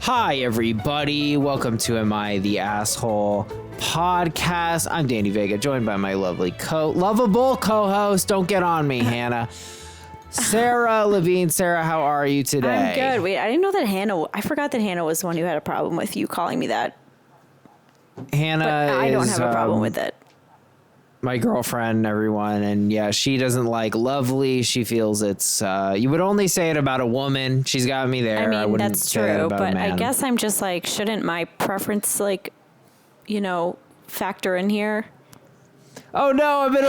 Hi, everybody. Welcome to Am I the Asshole podcast. I'm Danny Vega, joined by my lovable co-host. Don't get on me, Hannah. Sarah Levine. Sarah, how are you today? I'm good. Wait, I didn't know that I forgot that Hannah was the one who had a problem with you calling me that. Hannah but I don't have a problem with it. My girlfriend, everyone, and yeah, she doesn't like lovely. She feels it's, you would only say it about a woman. She's got me there. I mean, that's true, but I guess I'm just like, shouldn't my preference, factor in here? Oh no, I'm in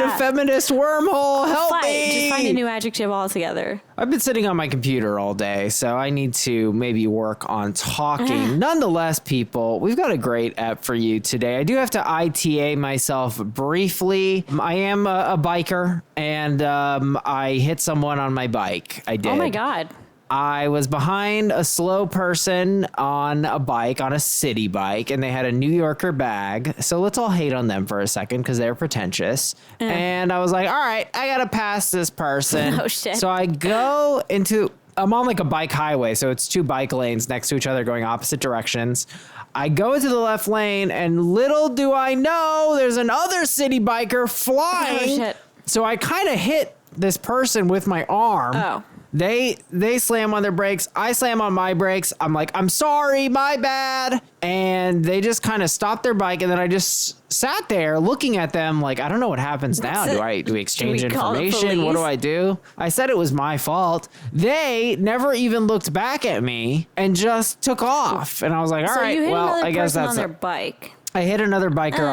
a feminist wormhole. Help me. Just find a new adjective altogether. I've been sitting on my computer all day, so I need to maybe work on talking. Nonetheless, people, we've got a great app for you today. I do have to ITA myself briefly. I am a biker, and I hit someone on my bike. I did. Oh my God. I was behind a slow person on a bike, on a city bike, and they had a New Yorker bag. So let's all hate on them for a second because they're pretentious. And I was like, all right, I got to pass this person. Oh, shit. So I go I'm on like a bike highway. So it's two bike lanes next to each other going opposite directions. I go into the left lane and little do I know there's another city biker flying. Oh, shit. So I kind of hit this person with my arm. Oh. They slam on their brakes. I slam on my brakes. I'm like, I'm sorry, my bad. And they just kind of stopped their bike. And then I just sat there looking at them like, I don't know what happens now. Do we exchange information? What do I do? I said it was my fault. They never even looked back at me and just took off. And I was like, all right, well, I guess that's on their bike. I hit another biker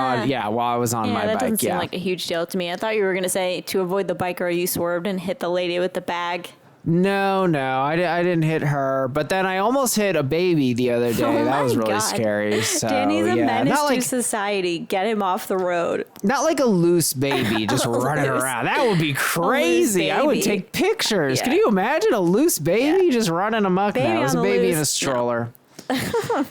while I was on my bike. That doesn't seem like a huge deal to me. I thought you were going to say to avoid the biker, you swerved and hit the lady with the bag. No, I didn't hit her, but then I almost hit a baby the other day. That was really scary. So, Danny's a menace to society. Get him off the road. Not like a loose baby just running around. That would be crazy. I would take pictures. Yeah. Can you imagine a loose baby just running amok? Now? It was a baby in a stroller. No.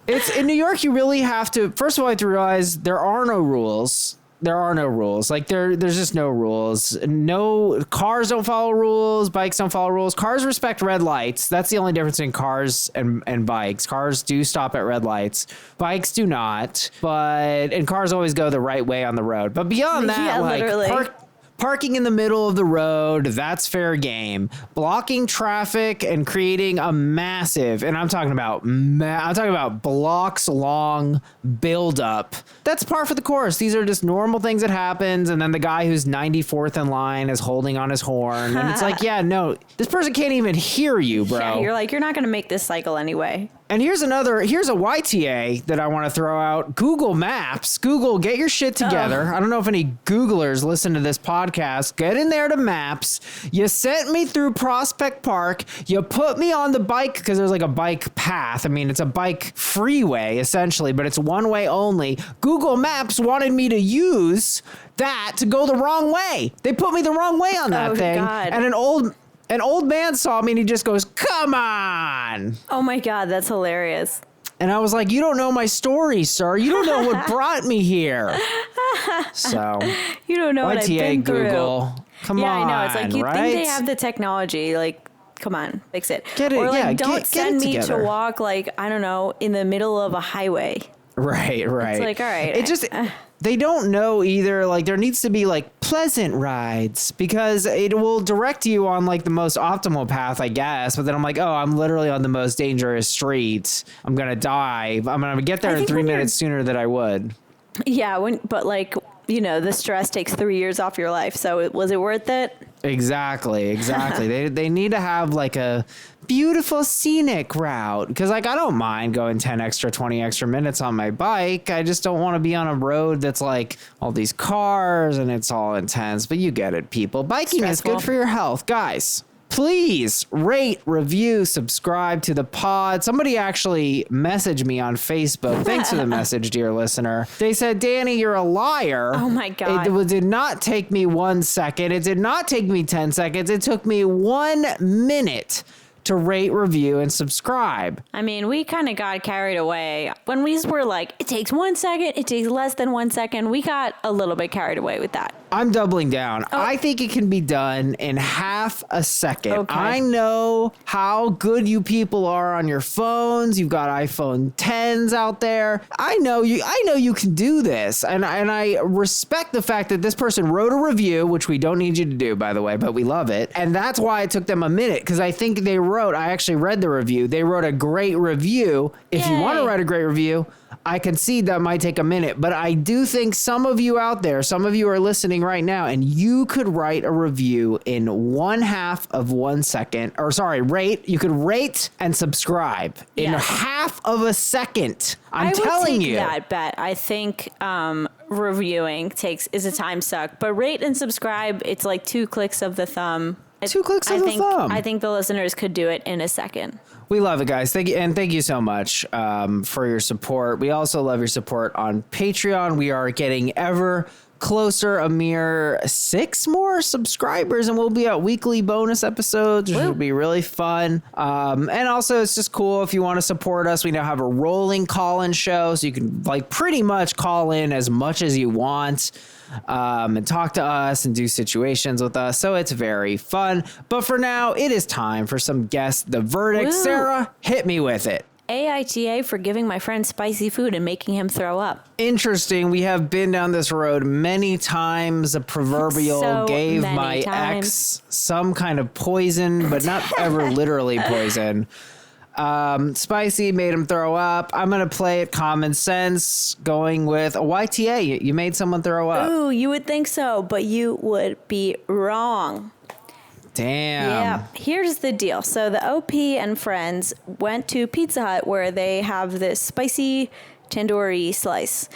It's in New York. You really have to. First of all, I have to realize there are no rules. There are no rules. Like there's just no rules. No cars don't follow rules. Bikes don't follow rules. Cars respect red lights. That's the only difference in cars and bikes. Cars do stop at red lights. Bikes do not. And cars always go the right way on the road. But beyond that, parking in the middle of the road, that's fair game. Blocking traffic and creating a massive, and I'm talking about blocks long buildup. That's par for the course. These are just normal things that happens. And then the guy who's 94th in line is holding on his horn. And it's like, yeah, no, this person can't even hear you, bro. Yeah, you're not going to make this cycle anyway. And here's a YTA that I want to throw out. Google Maps. Google, get your shit together. I don't know if any Googlers listen to this podcast. Get in there to Maps. You sent me through Prospect Park. You put me on the bike because there's like a bike path. I mean, it's a bike freeway essentially, but it's one way only. Google Maps wanted me to use that to go the wrong way. They put me the wrong way on that thing. God. And an old man saw me and he just goes, come on. Oh my God, that's hilarious. And I was like, you don't know my story, sir. You don't know what brought me here. So you don't know what I've been Google. Through. Come on. Yeah, I know. It's like you right? think they have the technology. Like, come on, fix it. Get it. Or like, yeah, don't send me together. to walk like, I don't know, in the middle of a highway. Right. It's like, all right. It just, they don't know either. Like there needs to be like pleasant rides because it will direct you on like the most optimal path, I guess. But then I'm like, oh, I'm literally on the most dangerous street. I'm going to die. I'm going to get there in 3 minutes sooner than I would. Yeah. But like, the stress takes 3 years off your life. So was it worth it? Exactly. They need to have like a beautiful scenic route because like I don't mind going 20 extra minutes on my bike. I just don't want to be on a road that's like all these cars and it's all intense. But you get it, people. Biking is good for your health, guys. Please rate, review, subscribe to the pod. Somebody actually messaged me on Facebook. Thanks for the message, dear listener. They said, Danny, you're a liar. Oh, my God. It did not take me 1 second. It did not take me 10 seconds. It took me 1 minute to rate, review, and subscribe. I mean, we kind of got carried away. When we were like, it takes 1 second, it takes less than 1 second, we got a little bit carried away with that. I'm doubling down. I think it can be done in half a second. Okay. I know how good you people are on your phones. You've got iPhone 10s out there. I know you can do this. And I respect the fact that this person wrote a review, which we don't need you to do, by the way, but we love it. And that's why it took them a minute, because I think I actually read the review. They wrote a great review. If you want to write a great review, I concede that might take a minute, but I do think some of you out there, some of you are listening right now, and you could write a review in 1/2 of 1 second, you could rate and subscribe in half of a second. I'm telling you. I would take that bet. I think reviewing is a time suck, but rate and subscribe, it's like 2 clicks of the thumb. 2 clicks of the thumb. I think the listeners could do it in a second. We love it, guys. Thank you so much for your support. We also love your support on Patreon. We are getting ever closer, a mere 6 more subscribers, and we'll be at weekly bonus episodes, which will be really fun. And also, it's just cool if you want to support us. We now have a rolling call-in show, so you can pretty much call in as much as you want. And talk to us and do situations with us. So it's very fun. But for now, it is time for some Guess the Verdict. Woo. Sarah, hit me with it. AITA for giving my friend spicy food and making him throw up. Interesting. We have been down this road many times. A proverbial gave my ex some kind of poison, but not ever literally poison. Spicy made him throw up. I'm going to play it common sense, going with a YTA. You made someone throw up. Ooh, you would think so, but you would be wrong. Damn. Yeah, here's the deal. So the OP and friends went to Pizza Hut where they have this spicy tandoori slice.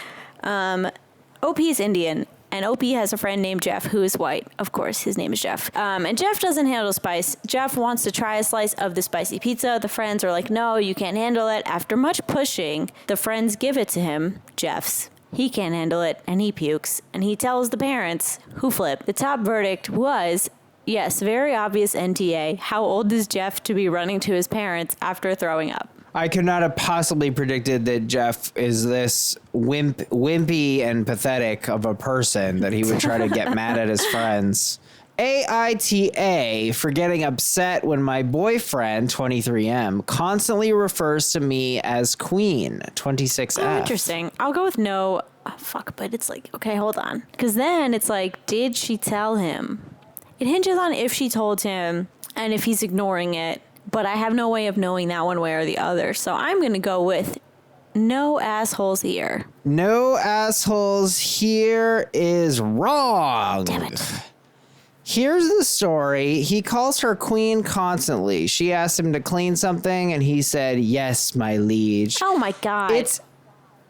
OP is Indian. And OP has a friend named Jeff who is white. Of course, his name is Jeff. And Jeff doesn't handle spice. Jeff wants to try a slice of the spicy pizza. The friends are like, no, you can't handle it. After much pushing, the friends give it to him, Jeff's. He can't handle it, and he pukes. And he tells the parents, who flip. The top verdict was, yes, very obvious NTA. How old is Jeff to be running to his parents after throwing up? I could not have possibly predicted that Jeff is this wimpy and pathetic of a person that he would try to get mad at his friends. AITA for getting upset when my boyfriend, 23M, constantly refers to me as Queen, 26F. Oh, interesting. I'll go with no. Oh, fuck, but it's like, okay, hold on. Because then it's like, did she tell him? It hinges on if she told him and if he's ignoring it. But I have no way of knowing that one way or the other. So I'm going to go with no assholes here. No assholes here is wrong. Damn it. Here's the story. He calls her queen constantly. She asked him to clean something, and he said, yes, my liege. Oh, my God. It's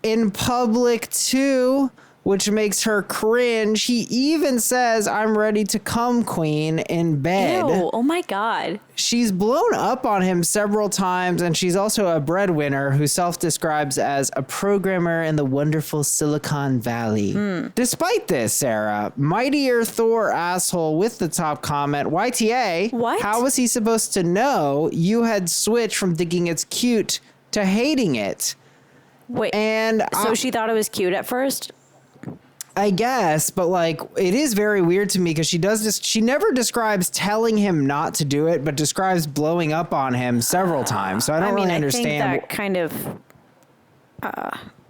in public, too, which makes her cringe. He even says, I'm ready to come, queen, in bed. Ew, oh my God. She's blown up on him several times, and she's also a breadwinner who self-describes as a programmer in the wonderful Silicon Valley. Despite this, Sarah, Mightier Thor asshole with the top comment, YTA, what? How was he supposed to know you had switched from thinking it's cute to hating it? Wait, and so she thought it was cute at first? I guess, but it is very weird to me because she never describes telling him not to do it, but describes blowing up on him several times. So I don't really understand. I think that kind of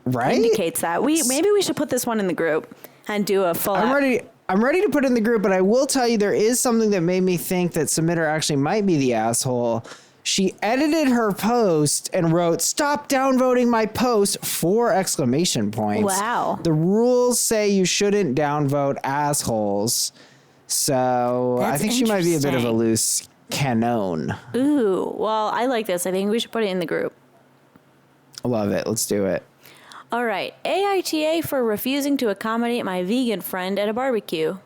right? indicates that. Maybe we should put this one in the group and do a full. I'm ready to put it in the group, but I will tell you there is something that made me think that submitter actually might be the asshole. She edited her post and wrote, stop downvoting my post, 4 exclamation points. Wow. The rules say you shouldn't downvote assholes. So I think she might be a bit of a loose cannon. Ooh, well, I like this. I think we should put it in the group. I love it. Let's do it. All right. AITA for refusing to accommodate my vegan friend at a barbecue.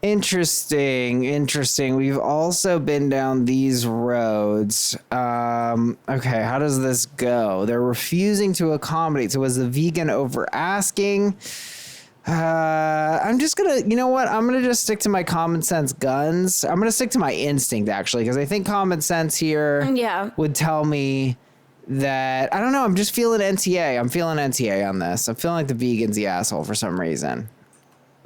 Interesting. We've also been down these roads. Okay, how does this go? They're refusing to accommodate. So was the vegan over asking? I'm just gonna, you know what? I'm gonna just stick to my common sense guns. I'm gonna stick to my instinct, actually, because I think common sense here would tell me that, I don't know, I'm just feeling NTA. I'm feeling NTA on this. I'm feeling like the vegan's the asshole for some reason.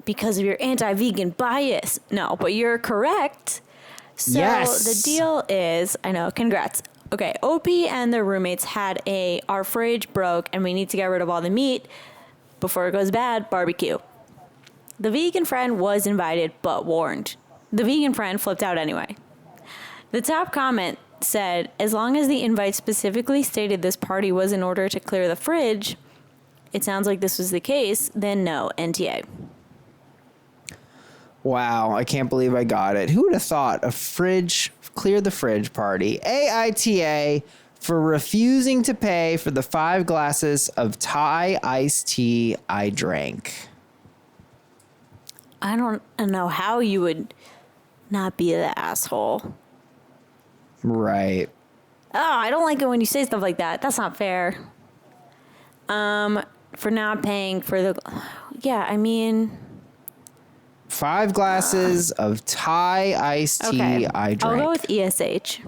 Because of your anti-vegan bias. No, but you're correct. So the deal is, I know, congrats. Okay, OP and their roommates had our fridge broke and we need to get rid of all the meat before it goes bad, barbecue. The vegan friend was invited but warned. The vegan friend flipped out anyway. The top comment said, as long as the invite specifically stated this party was in order to clear the fridge, it sounds like this was the case, then no, NTA. Wow, I can't believe I got it. Who would have thought a clear the fridge party? AITA for refusing to pay for the 5 glasses of Thai iced tea I drank. I don't know how you would not be the asshole. Right. Oh, I don't like it when you say stuff like that. That's not fair. For not paying for the... Yeah, I mean... 5 glasses of Thai iced tea I drank. I'll go with ESH.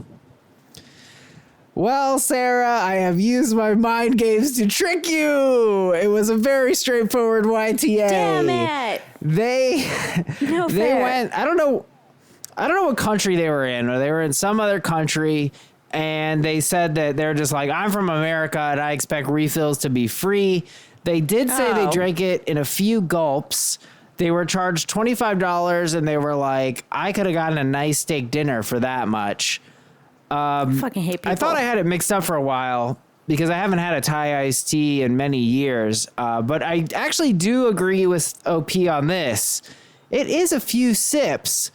Well, Sarah, I have used my mind games to trick you. It was a very straightforward YTA. Damn it. They went, I don't know what country they were in, or they were in some other country, and they said that they're just like, I'm from America and I expect refills to be free. They did say they drank it in a few gulps. They were charged $25 and they were like, I could have gotten a nice steak dinner for that much. I fucking hate people. I thought I had it mixed up for a while because I haven't had a Thai iced tea in many years. But I actually do agree with OP on this. It is a few sips.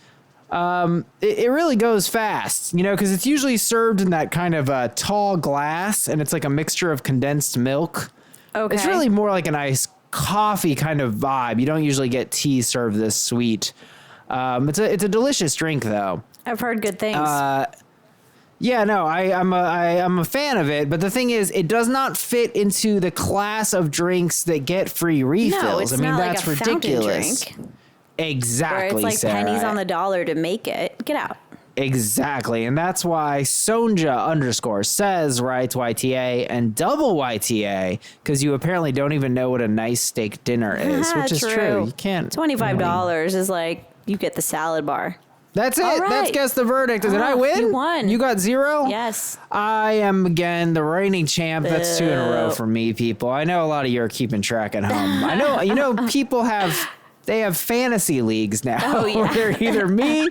It really goes fast, you know, because it's usually served in that kind of tall glass and it's like a mixture of condensed milk. Okay. It's really more like an iced coffee kind of vibe. You don't usually get tea served this sweet. It's a delicious drink though. I've heard good things. Yeah, no, I'm a fan of it, but the thing is, it does not fit into the class of drinks that get free refills. No, it's not that's like a ridiculous. Drink, exactly, where it's like Sarah. pennies on the dollar to make it. Get out. Exactly, and that's why Sonja_ says writes YTA and double YTA because you apparently don't even know what a nice steak dinner is, which is true. You can't. $25 is like you get the salad bar. That's it. Right. That's guess the verdict. Did I win? You won. You got 0? Yes. I am again the reigning champ. That's 2 in a row for me, people. I know a lot of you are keeping track at home. I know, people have fantasy leagues now. Oh, yeah. Where they're either me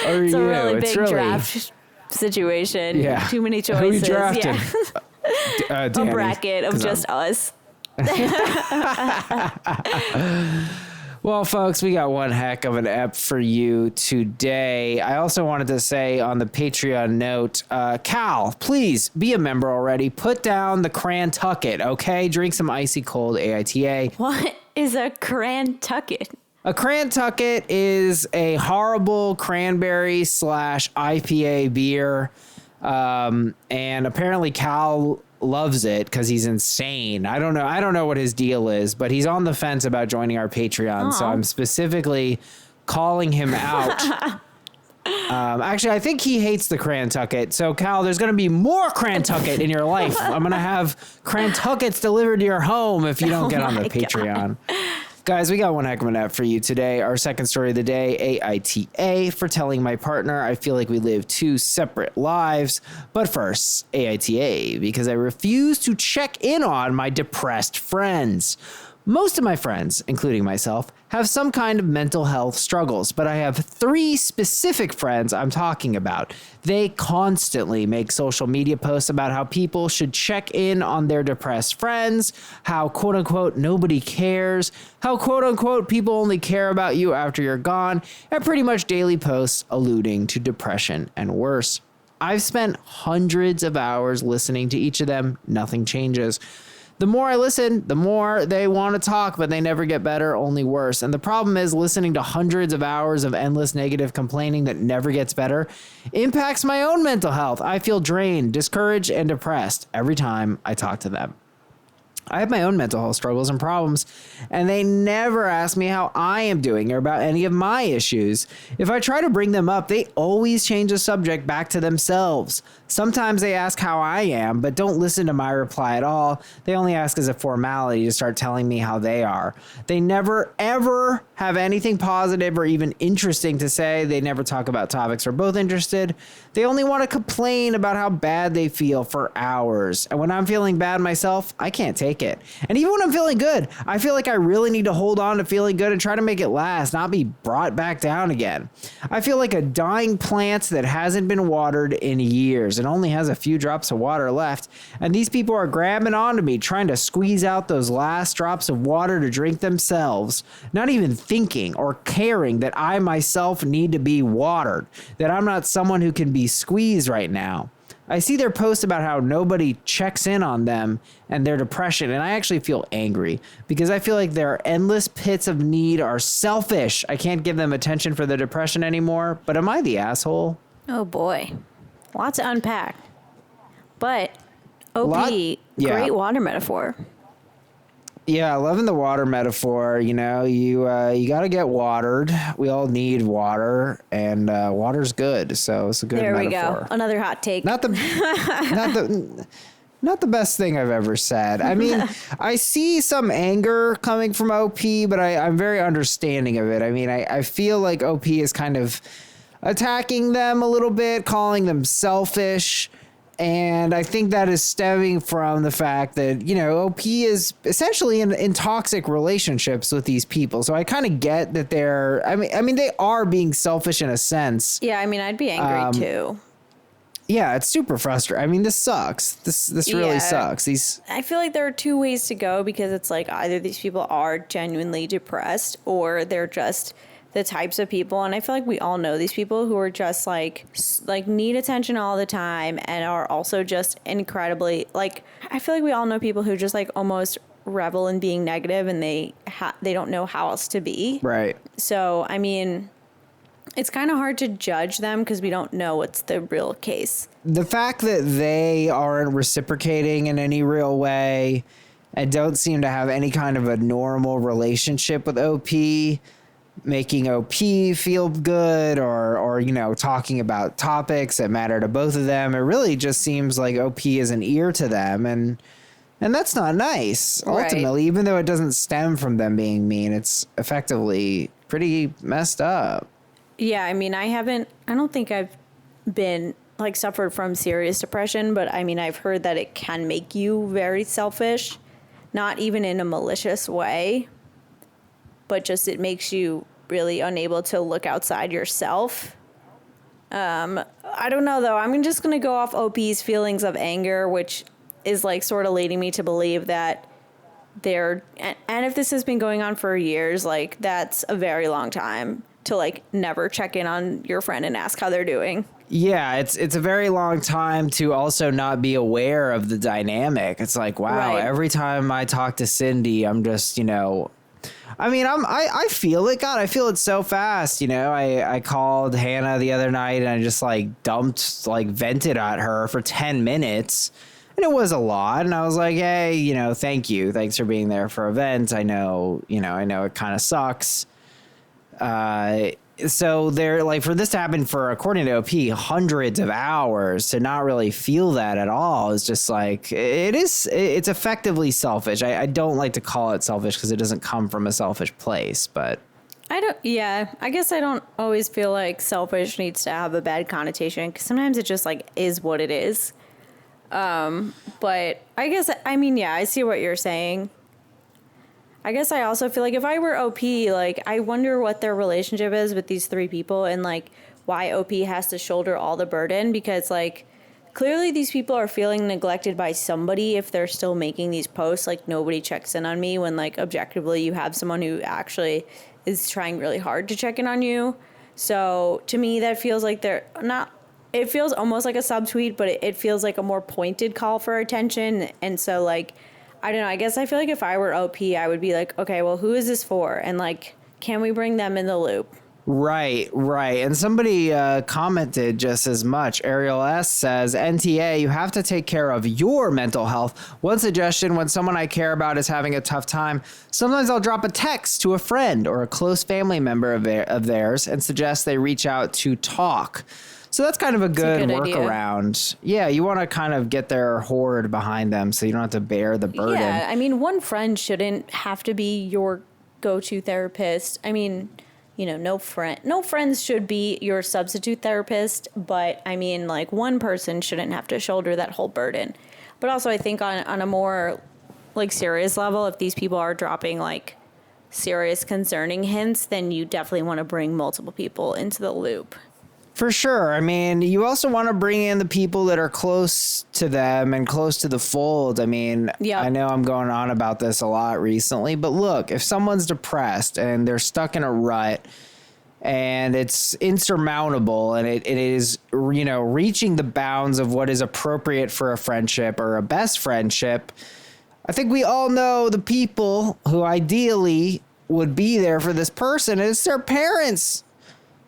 or it's you. A really big draft situation. Yeah. Too many choices. Who you drafted? Yeah. Danny, a bracket of just us. Well, folks, we got one heck of an ep for you today. I also wanted to say on the Patreon note, Cal, please be a member already. Put down the Crantucket, okay? Drink some icy cold AITA. What is a Crantucket? A Crantucket is a horrible cranberry / IPA beer. And apparently Cal loves it because he's insane. I don't know what his deal is, but he's on the fence about joining our Patreon. So I'm specifically calling him out. Actually, I think he hates the Crantucket. So Cal, there's going to be more Crantucket in your life. I'm going to have Crantuckets delivered to your home if you don't get on the Patreon. Guys, we got one heck of an app for you today. Our second story of the day, AITA, for telling my partner I feel like we live 2 separate lives. But first, AITA, because I refuse to check in on my depressed friends. Most of my friends, including myself, have some kind of mental health struggles, but I have 3 specific friends I'm talking about. They constantly make social media posts about how people should check in on their depressed friends, how quote unquote nobody cares, how quote unquote people only care about you after you're gone, and pretty much daily posts alluding to depression and worse. I've spent hundreds of hours listening to each of them. Nothing changes. The more I listen, the more they want to talk, but they never get better, only worse. And the problem is listening to hundreds of hours of endless negative complaining that never gets better impacts my own mental health. I feel drained, discouraged, and depressed every time I talk to them. I have my own mental health struggles and problems, and they never ask me how I am doing or about any of my issues. If I try to bring them up, they always change the subject back to themselves. Sometimes they ask how I am, but don't listen to my reply at all. They only ask as a formality to start telling me how they are. They never, ever have anything positive or even interesting to say. They never talk about topics we're both interested. They only want to complain about how bad they feel for hours. And when I'm feeling bad myself, I can't take it. And even when I'm feeling good, I feel like I really need to hold on to feeling good and try to make it last, not be brought back down again. I feel like a dying plant that hasn't been watered in years and only has a few drops of water left. And these people are grabbing onto me, trying to squeeze out those last drops of water to drink themselves, not even thinking or caring that I myself need to be watered, that I'm not someone who can be squeezed right now. I see their posts about how nobody checks in on them and their depression, and I actually feel angry because I feel like their endless pits of need are selfish. I can't give them attention for their depression anymore, but am I the asshole? Oh boy. Lots to unpack. But OP, great water metaphor. Yeah, loving the water metaphor. You know, you got to get watered. We all need water, and water's good. So it's a good metaphor. There we go. Another hot take. Not the best thing I've ever said. I mean, I see some anger coming from OP, but I'm very understanding of it. I mean, I feel like OP is kind of attacking them a little bit, calling them selfish. And I think that is stemming from the fact that, you know, OP is essentially in toxic relationships with these people. So I kind of get that I mean, they are being selfish in a sense. Yeah, I mean, I'd be angry too. Yeah, it's super frustrating. I mean, this sucks. This really sucks. I feel like there are two ways to go because it's like either these people are genuinely depressed or they're just the types of people, and I feel like we all know these people who are just like need attention all the time and are also just incredibly like, I feel like we all know people who just like almost revel in being negative and they don't know how else to be. Right. So, I mean, it's kind of hard to judge them because we don't know what's the real case. The fact that they aren't reciprocating in any real way and don't seem to have any kind of a normal relationship with OP, making OP feel good or, you know, talking about topics that matter to both of them. It really just seems like OP is an ear to them. And that's not nice. Right. Ultimately, even though it doesn't stem from them being mean, it's effectively pretty messed up. Yeah. I mean, I don't think I've been like suffered from serious depression, but I mean, I've heard that it can make you very selfish, not even in a malicious way, but just it makes you really unable to look outside yourself. I don't know, though. I'm just going to go off OP's feelings of anger, which is like sort of leading me to believe that and if this has been going on for years, like that's a very long time to like never check in on your friend and ask how they're doing. Yeah, it's a very long time to also not be aware of the dynamic. It's like, wow, right. Every time I talk to Cindy, I'm just, you know, I mean, I feel it. God, I feel it so fast. You know, I called Hannah the other night and I just like vented at her for 10 minutes and it was a lot. And I was like, hey, you know, thank you. Thanks for being there for events. I know it kind of sucks. So they're like, for this to happen for, according to OP, hundreds of hours to not really feel that at all is just like, it's effectively selfish. I don't like to call it selfish because it doesn't come from a selfish place, but I guess I don't always feel like selfish needs to have a bad connotation because sometimes it just like is what it is. But I guess, I mean, yeah, I see what you're saying. I guess I also feel like if I were OP, like, I wonder what their relationship is with these three people and, like, why OP has to shoulder all the burden because, like, clearly these people are feeling neglected by somebody if they're still making these posts. Like, nobody checks in on me when, like, objectively you have someone who actually is trying really hard to check in on you. So, to me, that feels like they're not... It feels almost like a subtweet, but it feels like a more pointed call for attention. And so, like... I don't know. I guess I feel like if I were OP, I would be like, okay, well, who is this for? And like, can we bring them in the loop? Right, right. And somebody commented just as much. Ariel S says, NTA, you have to take care of your mental health. One suggestion, when someone I care about is having a tough time, sometimes I'll drop a text to a friend or a close family member of theirs and suggest they reach out to talk. So that's kind of a good workaround. Yeah, you want to kind of get their horde behind them so you don't have to bear the burden. Yeah, I mean, one friend shouldn't have to be your go-to therapist. I mean, you know, no friends should be your substitute therapist, but I mean, like, one person shouldn't have to shoulder that whole burden. But also, I think on a more, like, serious level, if these people are dropping, like, serious concerning hints, then you definitely want to bring multiple people into the loop. For sure. I mean, you also want to bring in the people that are close to them and close to the fold. I mean, I know I'm going on about this a lot recently, but look, if someone's depressed and they're stuck in a rut and it's insurmountable and it is, you know, reaching the bounds of what is appropriate for a friendship or a best friendship, I think we all know the people who ideally would be there for this person. It's their parents.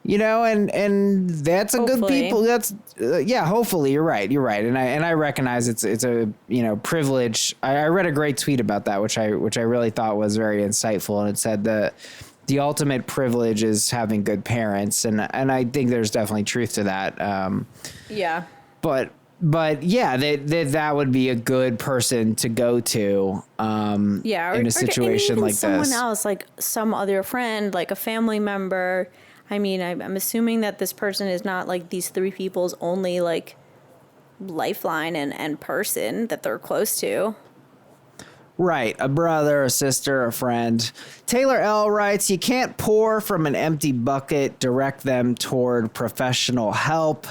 You know, and that's a good people. That's hopefully you're right. And I recognize it's a, you know, privilege. I read a great tweet about that, which I really thought was very insightful. And it said that the ultimate privilege is having good parents. And I think there's definitely truth to that. But yeah, that would be a good person to go to in a situation like someone this. Someone else, like some other friend, like a family member. I mean, I'm assuming that this person is not like these three people's only like lifeline and person that they're close to. Right. A brother, a sister, a friend. Taylor L writes, you can't pour from an empty bucket, direct them toward professional help.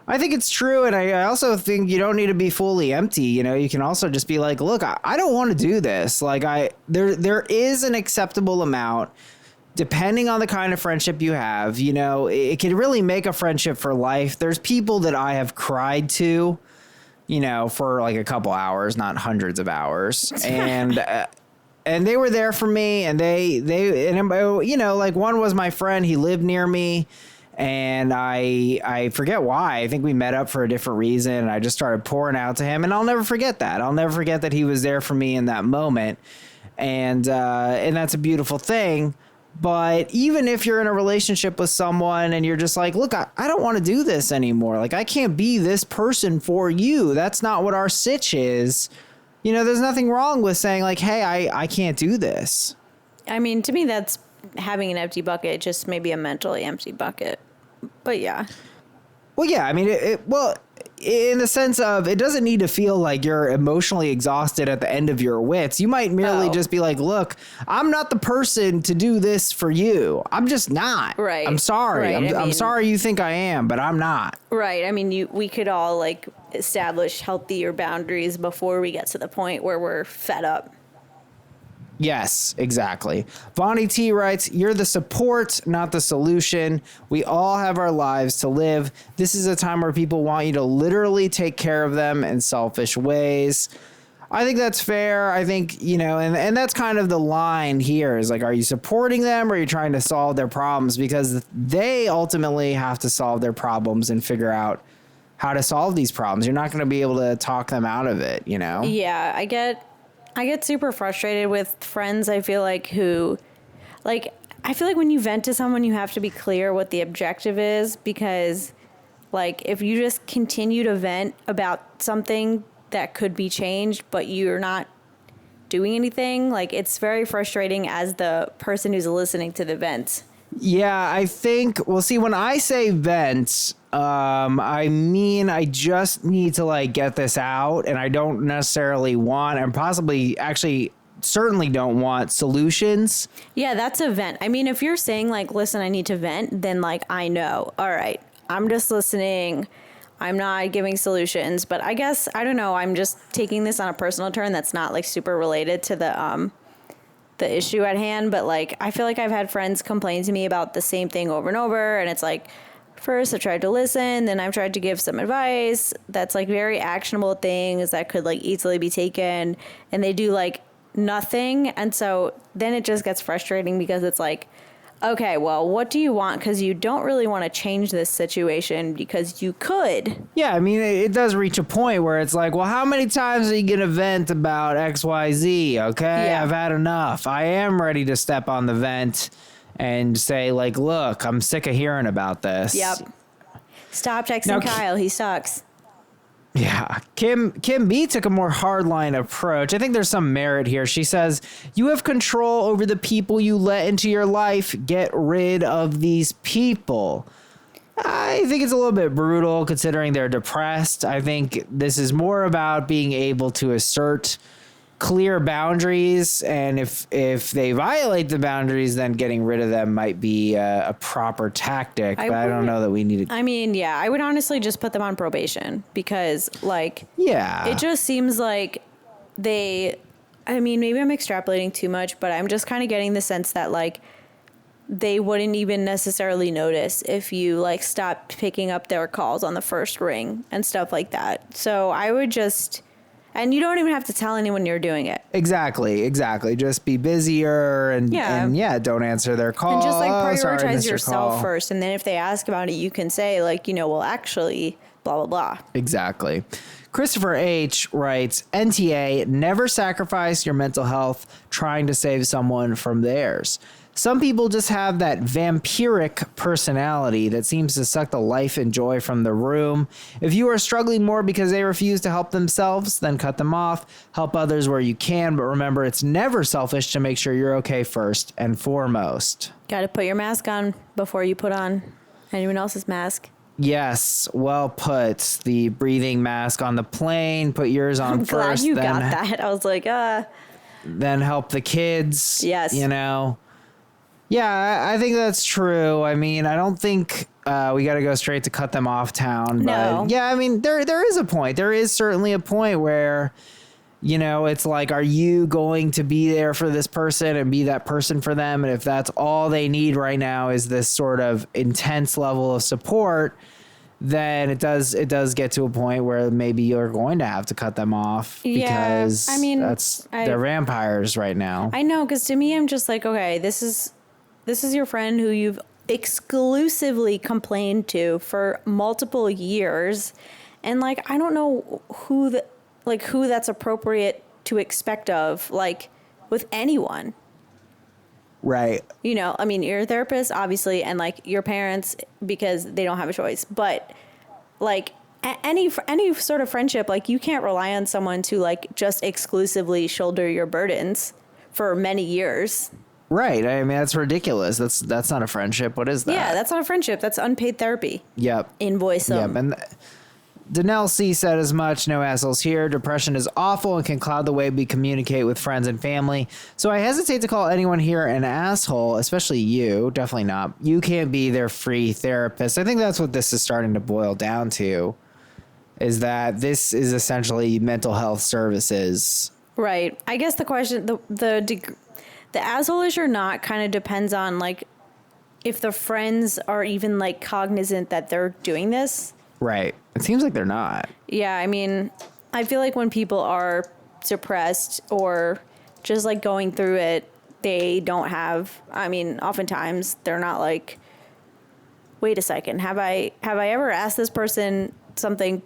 I think it's true. And I also think you don't need to be fully empty. You know, you can also just be like, look, I don't want to do this. Like there is an acceptable amount. Depending on the kind of friendship you have, you know, it can really make a friendship for life. There's people that I have cried to, you know, for like a couple hours, not hundreds of hours. And they were there for me and they, you know, like one was my friend. He lived near me and I forget why. I think we met up for a different reason. And I just started pouring out to him and I'll never forget that. I'll never forget that he was there for me in that moment. And that's a beautiful thing. But even if you're in a relationship with someone and you're just like, look, I don't want to do this anymore. Like, I can't be this person for you. That's not what our sitch is. You know, there's nothing wrong with saying like, hey, I can't do this. I mean, to me, that's having an empty bucket, just maybe a mentally empty bucket. But yeah. Well, yeah, I mean, in the sense of it doesn't need to feel like you're emotionally exhausted at the end of your wits. You might merely just be like, look, I'm not the person to do this for you. I'm just not. Right. I'm sorry. Right. I'm sorry you think I am, but I'm not. Right. I mean, we could all like establish healthier boundaries before we get to the point where we're fed up. Yes, exactly. Bonnie T writes, you're the support, not the solution. We all have our lives to live. This is a time where people want you to literally take care of them in selfish ways. I think that's fair. I think, you know, and that's kind of the line here is like, are you supporting them or are you trying to solve their problems? Because they ultimately have to solve their problems and figure out how to solve these problems. You're not going to be able to talk them out of it, you know? Yeah, I get super frustrated with friends, I feel like, who, like, I feel like when you vent to someone, you have to be clear what the objective is, because, like, if you just continue to vent about something that could be changed, but you're not doing anything, like, it's very frustrating as the person who's listening to the vents. Yeah, I think, well, see, when I say vent, I mean, I just need to like get this out and I don't necessarily want and possibly actually certainly don't want solutions. Yeah, that's a vent. I mean, if you're saying like, listen, I need to vent, then like, I know, all right, I'm just listening. I'm not giving solutions, but I guess, I don't know. I'm just taking this on a personal turn. That's not like super related to the issue at hand. But like, I feel like I've had friends complain to me about the same thing over and over. And it's like, first I tried to listen, then I've tried to give some advice that's like very actionable things that could like easily be taken, and they do like nothing. And so then it just gets frustrating because it's like, okay, well, what do you want? Because you don't really want to change this situation because you could. Yeah, I mean, it does reach a point where it's like, well, how many times are you going to vent about XYZ? Okay, Yeah. I've had enough. I am ready to step on the vent and say, like, look, I'm sick of hearing about this. Yep. Stop texting Now, Kyle. He sucks. Yeah. Kim B took a more hardline approach. I think there's some merit here. She says, you have control over the people you let into your life. Get rid of these people. I think it's a little bit brutal considering they're depressed. I think this is more about being able to assert clear boundaries, and if they violate the boundaries, then getting rid of them might be a proper tactic. But I don't know that we need to. I mean, yeah, I would honestly just put them on probation because, like, yeah, it just seems like I mean, maybe I'm extrapolating too much, but I'm just kind of getting the sense that, like, they wouldn't even necessarily notice if you, like, stopped picking up their calls on the first ring and stuff like that. So I would just. And you don't even have to tell anyone you're doing it. Exactly. Just be busier and don't answer their call. And just like prioritize yourself first. And then if they ask about it, you can say like, well, actually, blah, blah, blah. Exactly. Christopher H. writes, NTA, never sacrifice your mental health trying to save someone from theirs. Some people just have that vampiric personality that seems to suck the life and joy from the room. If you are struggling more because they refuse to help themselves, then cut them off. Help others where you can, but remember, it's never selfish to make sure you're okay first and foremost. Got to put your mask on before you put on anyone else's mask. Yes, well put. The breathing mask on the plane, put yours on first. I'm glad you got that. I was like, Then help the kids. Yes. Yeah, I think that's true. I mean, I don't think we got to go straight to cut them off town. No. But yeah, I mean, there is a point. There is certainly a point where, it's like, are you going to be there for this person and be that person for them? And if that's all they need right now is this sort of intense level of support, then it does get to a point where maybe you're going to have to cut them off because they're vampires right now. I know, because to me, I'm just like, okay, this is your friend who you've exclusively complained to for multiple years. And like, I don't know who that's appropriate to expect of, like, with anyone. Right. I mean, you're a therapist, obviously, and like your parents, because they don't have a choice. But like any sort of friendship, like you can't rely on someone to like just exclusively shoulder your burdens for many years. Right. I mean, that's ridiculous. That's not a friendship. What is that? Yeah, that's not a friendship. That's unpaid therapy. Yep. Invoice them. Yep. And Danelle C said as much. No assholes here. Depression is awful and can cloud the way we communicate with friends and family. So I hesitate to call anyone here an asshole, especially you. Definitely not. You can't be their free therapist. I think that's what this is starting to boil down to, is that this is essentially mental health services. Right. I guess the question, the asshole-ish or not kind of depends on, like, if the friends are even, like, cognizant that they're doing this. Right. It seems like they're not. Yeah, I mean, I feel like when people are depressed or just, like, going through it, they don't have, I mean, oftentimes they're not like, wait a second, have I ever asked this person something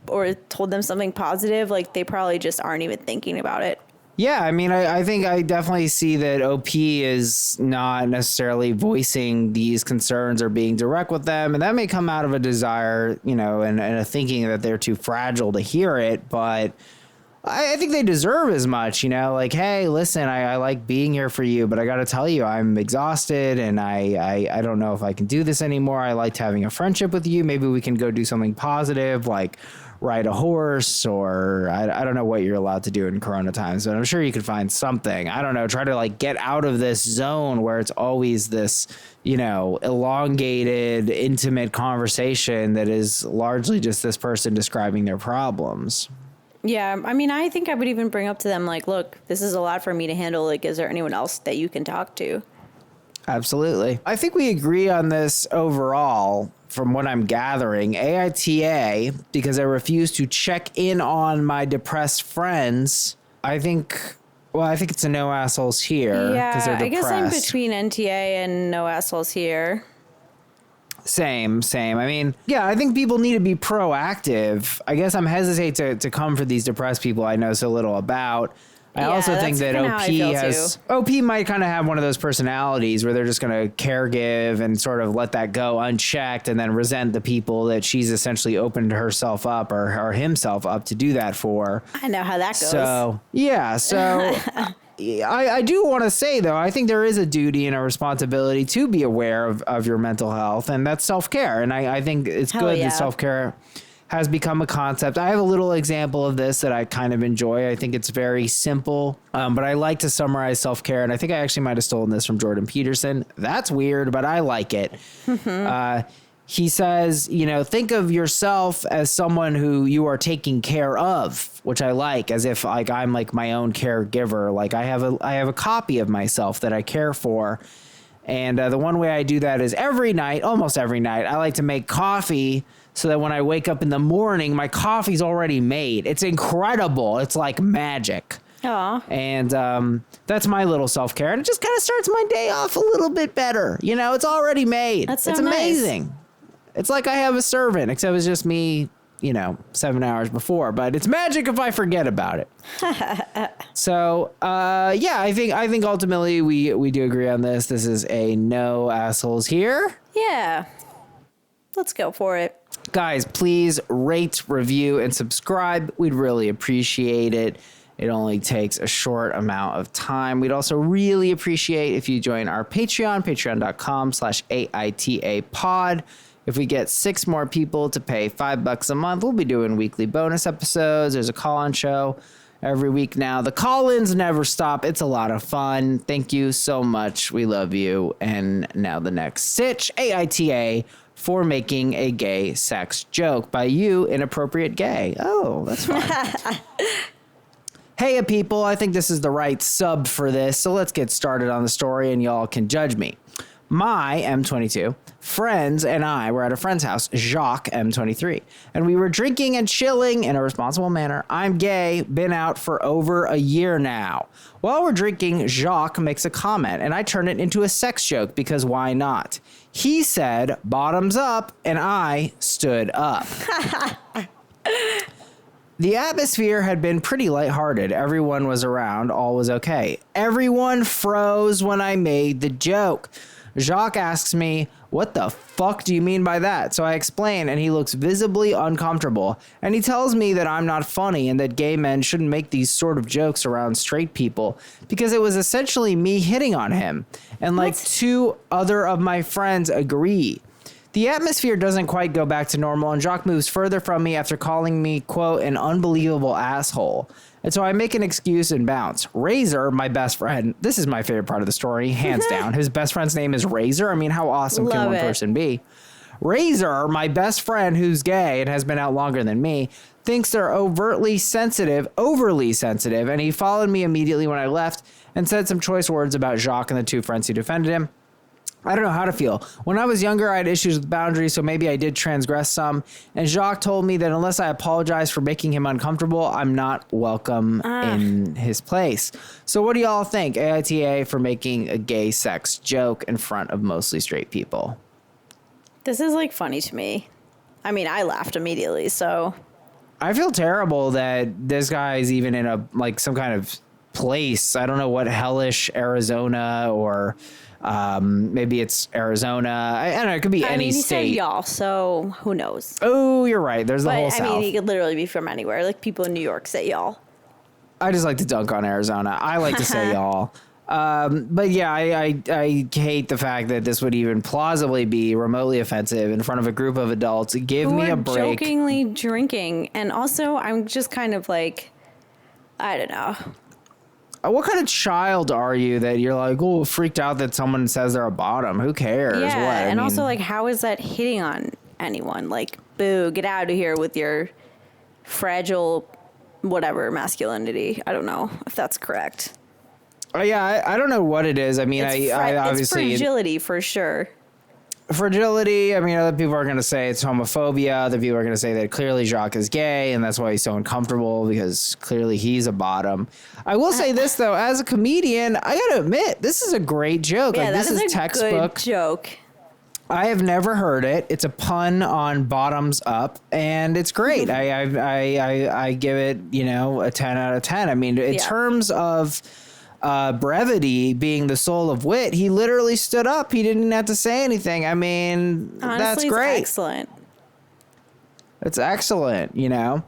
or told them something positive? Like, they probably just aren't even thinking about it. Yeah, I mean, I think I definitely see that OP is not necessarily voicing these concerns or being direct with them. And that may come out of a desire, and a thinking that they're too fragile to hear it. But I think they deserve as much, like, hey, listen, I like being here for you, but I got to tell you, I'm exhausted and I don't know if I can do this anymore. I liked having a friendship with you. Maybe we can go do something positive, like ride a horse, or I don't know what you're allowed to do in Corona times, but I'm sure you could find something. I don't know, try to like get out of this zone where it's always this, elongated, intimate conversation that is largely just this person describing their problems. Yeah, I mean, I think I would even bring up to them, like, look, this is a lot for me to handle. Like, is there anyone else that you can talk to? Absolutely. I think we agree on this overall. From what I'm gathering, AITA, because I refuse to check in on my depressed friends, I think Well, I think it's a no assholes here. Yeah, they're I guess I'm depressed. between NTA and no assholes here. Same. I mean, yeah, I think people need to be proactive. I guess I'm hesitate to come for these depressed people I know so little about. I also think that OP might kind of have one of those personalities where they're just going to care give and sort of let that go unchecked and then resent the people that she's essentially opened herself up or himself up to do that for. I know how that goes. So, yeah. So I do want to say, though, I think there is a duty and a responsibility to be aware of your mental health, and that's self-care. And I think it's good that self-care has become a concept. I have a little example of this that I kind of enjoy. I think it's very simple, but I like to summarize self-care. And I think I actually might have stolen this from Jordan Peterson. That's weird, but I like it. He says, think of yourself as someone who you are taking care of, which I like, as if like I'm like my own caregiver. Like I have a copy of myself that I care for. And the one way I do that is almost every night, I like to make coffee so that when I wake up in the morning, my coffee's already made. It's incredible. It's like magic. Aww. And that's my little self-care. And it just kind of starts my day off a little bit better. It's already made. That's so it's amazing. Nice. It's like I have a servant, except it's just me, 7 hours before. But it's magic if I forget about it. So, I think ultimately we do agree on this. This is a no assholes here. Yeah. Let's go for it. Guys, please rate, review, and subscribe. We'd really appreciate it. It only takes a short amount of time. We'd also really appreciate if you join our Patreon, patreon.com/AITA pod. If we get 6 more people to pay $5 a month, we'll be doing weekly bonus episodes. There's a call-in show every week now. The call-ins never stop. It's a lot of fun. Thank you so much. We love you. And now the next sitch, AITA, for making a gay sex joke by you, inappropriate gay. Oh, that's fun. Hey, people, I think this is the right sub for this, so let's get started on the story and y'all can judge me. My M22 friends and I were at a friend's house, Jacques M23, and we were drinking and chilling in a responsible manner. I'm gay, been out for over a year now. While we're drinking, Jacques makes a comment, and I turn it into a sex joke because why not? He said, bottoms up, and I stood up. The atmosphere had been pretty lighthearted. Everyone was around. All was okay. Everyone froze when I made the joke. Jacques asks me, what the fuck do you mean by that? So I explain, and he looks visibly uncomfortable. And he tells me that I'm not funny and that gay men shouldn't make these sort of jokes around straight people because it was essentially me hitting on him. And like 2 other of my friends agree. The atmosphere doesn't quite go back to normal, and Jacques moves further from me after calling me, quote, an unbelievable asshole. And so I make an excuse and bounce. Razor, my best friend, this is my favorite part of the story, hands down. His best friend's name is Razor. I mean, how awesome can one person be? Razor, my best friend who's gay and has been out longer than me, thinks they're overly sensitive, and he followed me immediately when I left and said some choice words about Jacques and the 2 friends who defended him. I don't know how to feel. When I was younger, I had issues with boundaries, so maybe I did transgress some. And Jacques told me that unless I apologize for making him uncomfortable, I'm not welcome in his place. So what do y'all think? AITA for making a gay sex joke in front of mostly straight people. This is like funny to me. I mean, I laughed immediately, so. I feel terrible that this guy is even in a like some kind of place. I don't know what hellish Arizona or maybe it's Arizona. I don't know. It could be any state. He said y'all, so who knows? Oh, you're right. There's the whole South. I mean, he could literally be from anywhere. Like people in New York say y'all. I just like to dunk on Arizona. I like to say y'all. But yeah, I hate the fact that this would even plausibly be remotely offensive in front of a group of adults. Give me a break. Jokingly drinking. And also, I'm just kind of like, I don't know. What kind of child are you that you're like, oh, freaked out that someone says they're a bottom? Who cares? Yeah, and also, like, how is that hitting on anyone? Like, boo, get out of here with your fragile, whatever, masculinity. I don't know if that's correct. Oh, yeah, I don't know what it is. I mean, I obviously... It's fragility, for sure. fragility. I mean, other people are going to say it's homophobia. Other people are going to say that clearly Jacques is gay, and that's why he's so uncomfortable, because clearly he's a bottom. I will say this, though. As a comedian, I got to admit, this is a great joke. Yeah, like, this is a textbook good joke. I have never heard it. It's a pun on bottoms up, and it's great. I give it, a 10 out of 10. I mean, in terms of brevity being the soul of wit, he literally stood up. He didn't have to say anything. I mean, Honestly, that's great. It's excellent. It's excellent,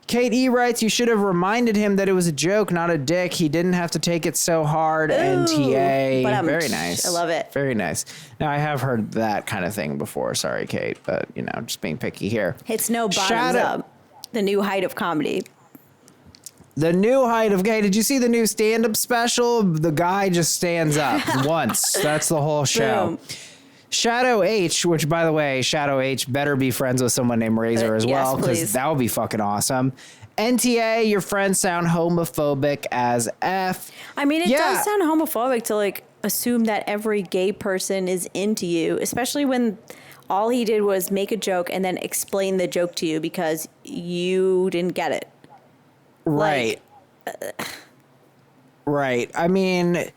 Kate E. writes, you should have reminded him that it was a joke, not a dick. He didn't have to take it so hard. Ooh, NTA. Very nice. I love it. Very nice. Now, I have heard that kind of thing before. Sorry, Kate, but, just being picky here. It's no bottoms up. The new height of comedy. The new height of gay. Did you see the new stand-up special? The guy just stands up once. That's the whole show. Boom. Shadow H, which, by the way, Shadow H better be friends with someone named Razor as well, because that would be fucking awesome. NTA, your friends sound homophobic as F. I mean, it does sound homophobic to, assume that every gay person is into you, especially when all he did was make a joke and then explain the joke to you because you didn't get it. Right. Right. I mean,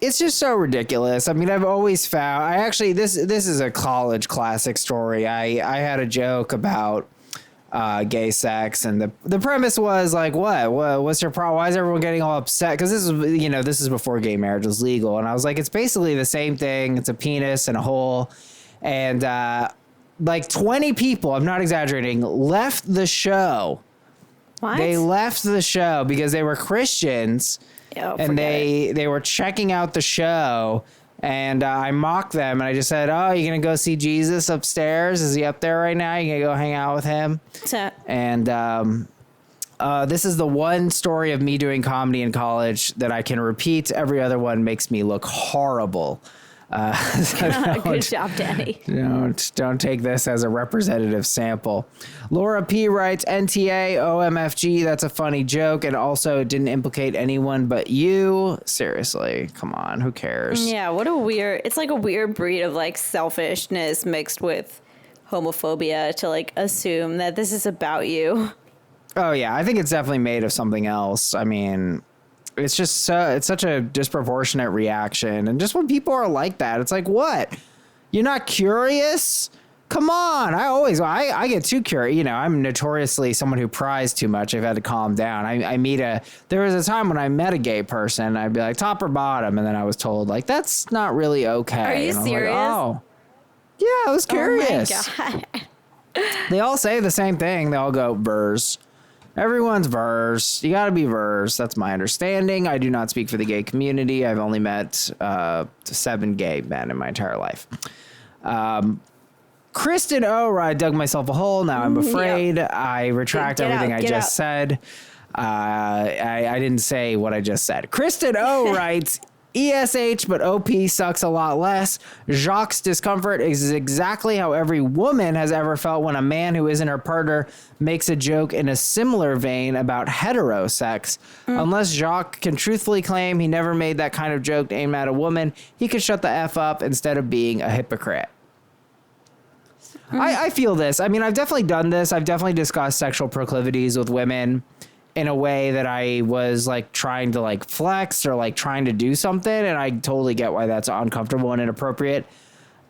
it's just so ridiculous. I mean, I've always found, this is a college classic story. I had a joke about gay sex, and the premise was like, what's your problem? Why is everyone getting all upset? Because this is before gay marriage was legal. And I was like, it's basically the same thing. It's a penis and a hole. And 20 people, I'm not exaggerating, left the show. What? They left the show because they were Christians, and they were checking out the show, and I mocked them, and I just said, oh, you're going to go see Jesus upstairs? Is he up there right now? You're going to go hang out with him? And this is the one story of me doing comedy in college that I can repeat. Every other one makes me look horrible. Good job, Danny. Don't take this as a representative sample. Laura P. writes, NTA, OMFG, that's a funny joke, and also it didn't implicate anyone but you. Seriously, come on, who cares? Yeah, it's like a weird breed of selfishness mixed with homophobia to assume that this is about you. Oh yeah, I think it's definitely made of something else. I mean, it's just it's such a disproportionate reaction. And just when people are like that, it's like, what? You're not curious? Come on. I get too curious. I'm notoriously someone who pries too much. I've had to calm down. There was a time when I met a gay person, I'd be like, top or bottom? And then I was told, that's not really okay. Are you serious? Like, oh. Yeah, I was curious. Oh my God. They all say the same thing. They all go, verse. Everyone's verse. You got to be verse. That's my understanding. I do not speak for the gay community. I've only met 7 gay men in my entire life. Kristen O. I dug myself a hole. Now I'm afraid. Yep. I retract everything I just said. I didn't say what I just said. Kristen O. writes, ESH, but OP sucks a lot less. Jacques' discomfort is exactly how every woman has ever felt when a man who isn't her partner makes a joke in a similar vein about heterosex. Unless Jacques can truthfully claim he never made that kind of joke aimed at a woman, he could shut the F up instead of being a hypocrite. I feel this. I mean, I've definitely done this. I've definitely discussed sexual proclivities with women in a way that I was trying to flex or trying to do something. And I totally get why that's uncomfortable and inappropriate.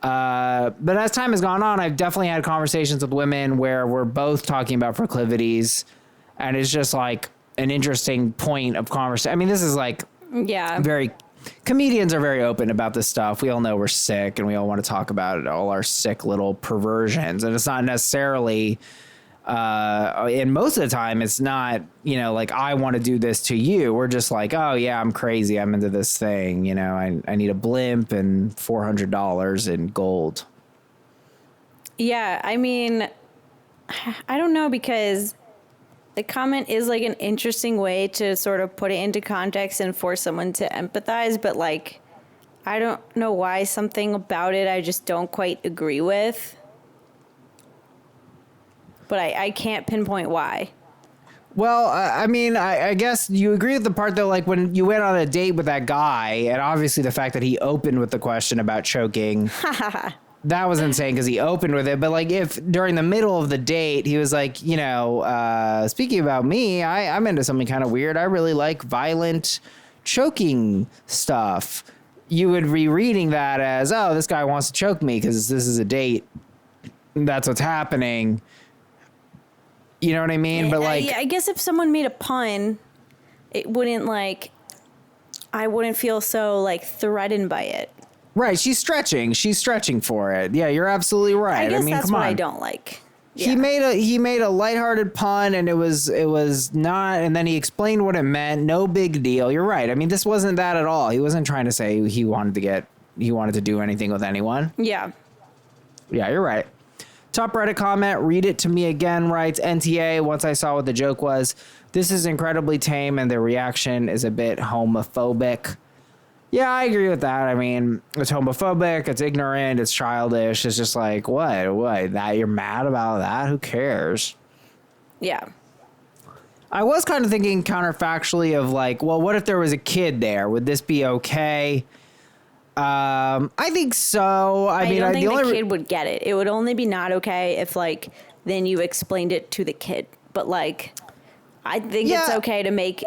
But as time has gone on, I've definitely had conversations with women where we're both talking about proclivities, and it's just an interesting point of conversation. I mean, this is comedians are very open about this stuff. We all know we're sick and we all want to talk about it, all our sick little perversions. And it's not necessarily, and most of the time it's not, I want to do this to you. We're just oh yeah, I'm crazy. I'm into this thing. I need a blimp and $400 in gold. Yeah. I mean, I don't know, because the comment is an interesting way to sort of put it into context and force someone to empathize. But I don't know why something about it I just don't quite agree with. But I can't pinpoint why. Well, I mean, I guess you agree with the part though, like when you went on a date with that guy, and obviously the fact that he opened with the question about choking, that was insane because he opened with it. But like if during the middle of the date, he was like, speaking about me, I'm into something kind of weird. I really like violent choking stuff. You would be reading that as, oh, this guy wants to choke me because this is a date. That's what's happening. You know what I mean? But like, I guess if someone made a pun, it wouldn't I wouldn't feel so like threatened by it. Right. She's stretching for it. Yeah, you're absolutely right. I guess mean, that's come what on. I don't like. Yeah. He made a lighthearted pun and it was not, and then he explained what it meant. No big deal. You're right. I mean, this wasn't that at all. He wasn't trying to say he wanted to do anything with anyone. Yeah. Yeah, you're right. Top Reddit comment, read it to me again, writes NTA, once I saw what the joke was. This is incredibly tame and the reaction is a bit homophobic. Yeah, I agree with that. I mean, it's homophobic, it's ignorant, it's childish. It's just like, what? That you're mad about that? Who cares? Yeah. I was kind of thinking counterfactually of like, well, what if there was a kid there? Would this be okay? I think so. I mean, don't think the kid would get it. It would only be not okay if then you explained it to the kid. But I think it's okay to make.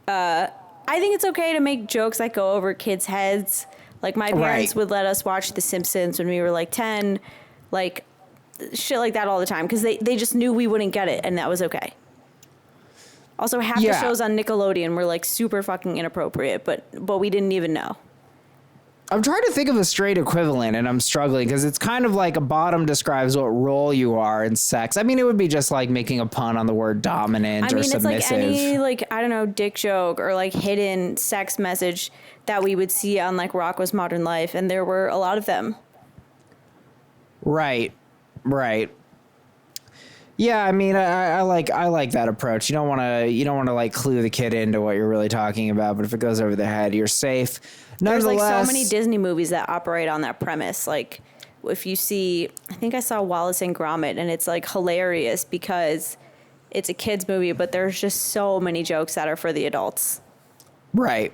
I think it's okay to make jokes that go over kids' heads. Like my parents would let us watch The Simpsons when we were 10, shit like that all the time because they just knew we wouldn't get it and that was okay. Also, half the shows on Nickelodeon were super fucking inappropriate, but we didn't even know. I'm trying to think of a straight equivalent and I'm struggling because it's kind of like a bottom describes what role you are in sex. I mean, it would be just like making a pun on the word dominant or submissive. It's like any I don't know, dick joke or hidden sex message that we would see on Rocko's Modern Life. And there were a lot of them. Right. Yeah, I mean, I like that approach. You don't want to clue the kid into what you're really talking about, but if it goes over their head, you're safe. There's so many Disney movies that operate on that premise. If you see, I think I saw Wallace and Gromit, and it's hilarious because it's a kids movie, but there's just so many jokes that are for the adults. Right.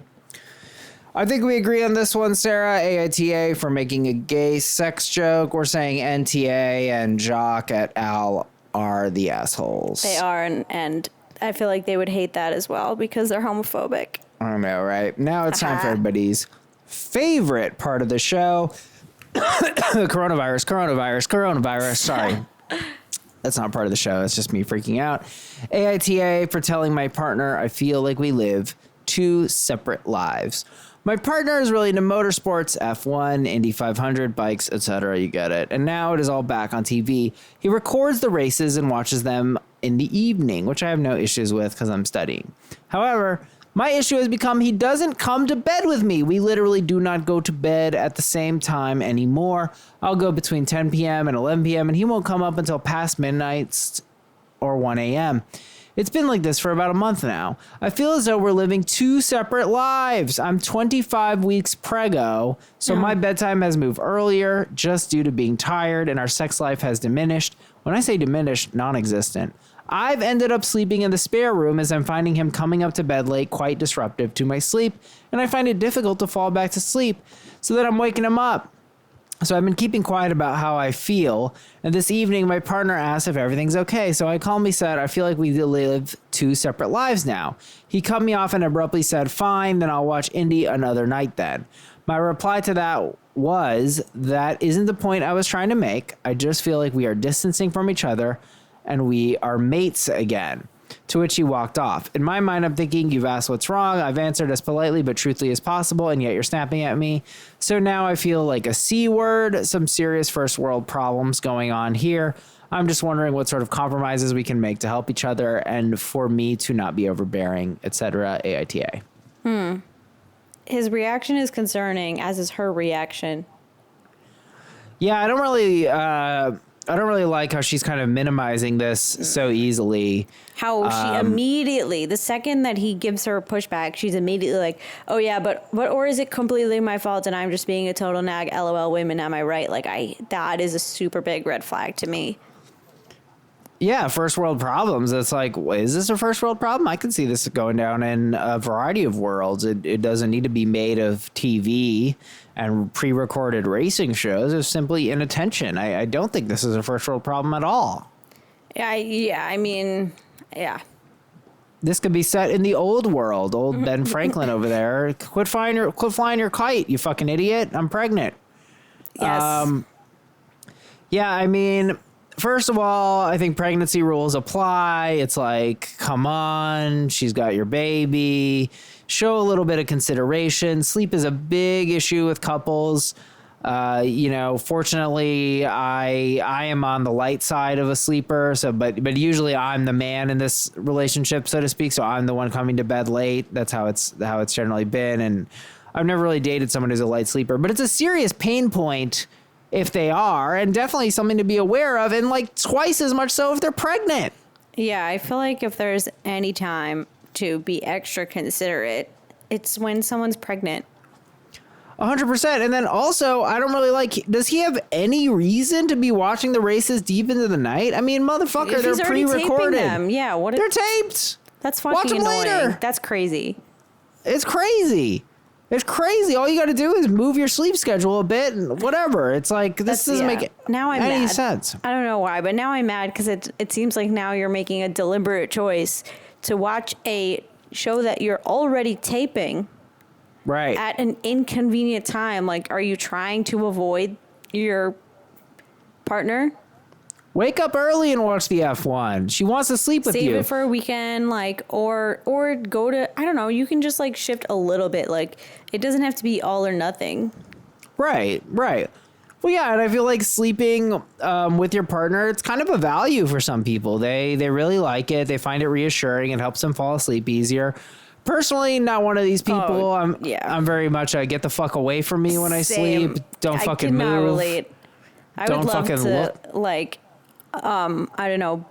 I think we agree on this one, Sarah. AITA for making a gay sex joke. We're saying NTA and Jock et al. Are the assholes. They are, and I feel like they would hate that as well because they're homophobic. I know, right? Now it's time for everybody's favorite part of the show. Coronavirus. Sorry. That's not part of the show. It's just me freaking out. AITA for telling my partner I feel like we live two separate lives. My partner is really into motorsports, F1, Indy 500, bikes, etc. You get it. And now it is all back on TV. He records the races and watches them in the evening, which I have no issues with because I'm studying. However, my issue has become he doesn't come to bed with me. We literally do not go to bed at the same time anymore. I'll go between 10 p.m. and 11 p.m. and he won't come up until past midnight or 1 a.m. It's been like this for about a month now. I feel as though we're living two separate lives. I'm 25 weeks preggo, so my bedtime has moved earlier just due to being tired, and our sex life has diminished. When I say diminished, non-existent. I've ended up sleeping in the spare room as I'm finding him coming up to bed late quite disruptive to my sleep, and I find it difficult to fall back to sleep so that I'm waking him up. So I've been keeping quiet about how I feel, and this evening my partner asked if everything's okay, so I calmly said I feel like we live two separate lives now. He cut me off and abruptly said, fine, then I'll watch Indy another night then. My reply to that was, that isn't the point I was trying to make. I just feel like we are distancing from each other, and we are mates again. To which he walked off. In my mind, I'm thinking, you've asked what's wrong. I've answered as politely but truthfully as possible, and yet you're snapping at me. So now I feel like a C word, some serious first world problems going on here. I'm just wondering what sort of compromises we can make to help each other and for me to not be overbearing, etc. AITA. His reaction is concerning, as is her reaction. Yeah, I don't really like how she's kind of minimizing this so easily. How she immediately, the second that he gives her a pushback, she's immediately like, oh yeah, but or is it completely my fault and I'm just being a total nag? LOL, women, am I right? That is a super big red flag to me. Yeah, first world problems. It's like, is this a first world problem? I can see this going down in a variety of worlds. It doesn't need to be made of TV and pre-recorded racing shows. It's simply inattention. I don't think this is a first world problem at all. I mean, yeah. This could be set in the old world. Old Ben Franklin over there. Quit flying your kite, you fucking idiot. I'm pregnant. Yes. Yeah, I mean, first of all, I think pregnancy rules apply. It's like, come on, she's got your baby. Show a little bit of consideration. Sleep is a big issue with couples. Fortunately, I am on the light side of a sleeper. So, but usually I'm the man in this relationship, so to speak. So I'm the one coming to bed late. That's how it's generally been. And I've never really dated someone who's a light sleeper, but it's a serious pain point if they are, and definitely something to be aware of, and like twice as much so if they're pregnant. Yeah, I feel like if there's any time to be extra considerate, it's when someone's pregnant. 100%. And then also, I don't really like, does he have any reason to be watching the races deep into the night? I mean, motherfucker, they're pre-recorded. Them. Yeah, they're taped. That's fucking annoying. Later. That's crazy. It's crazy. It's crazy. All you got to do is move your sleep schedule a bit and whatever. It's like, this doesn't make any sense. I don't know why, but now I'm mad because it seems like now you're making a deliberate choice to watch a show that you're already taping. Right. At an inconvenient time. Like, are you trying to avoid your partner? Wake up early and watch the F1. She wants to sleep with you. Save it for a weekend, like, or go to, I don't know, you can just like shift a little bit. Like, it doesn't have to be all or nothing. Right. Well, yeah, and I feel like sleeping with your partner, it's kind of a value for some people. They really like it. They find it reassuring. It helps them fall asleep easier. Personally, not one of these people. I'm very much get the fuck away from me when I sleep. Don't fucking move. I cannot relate. I would love to like, I don't know,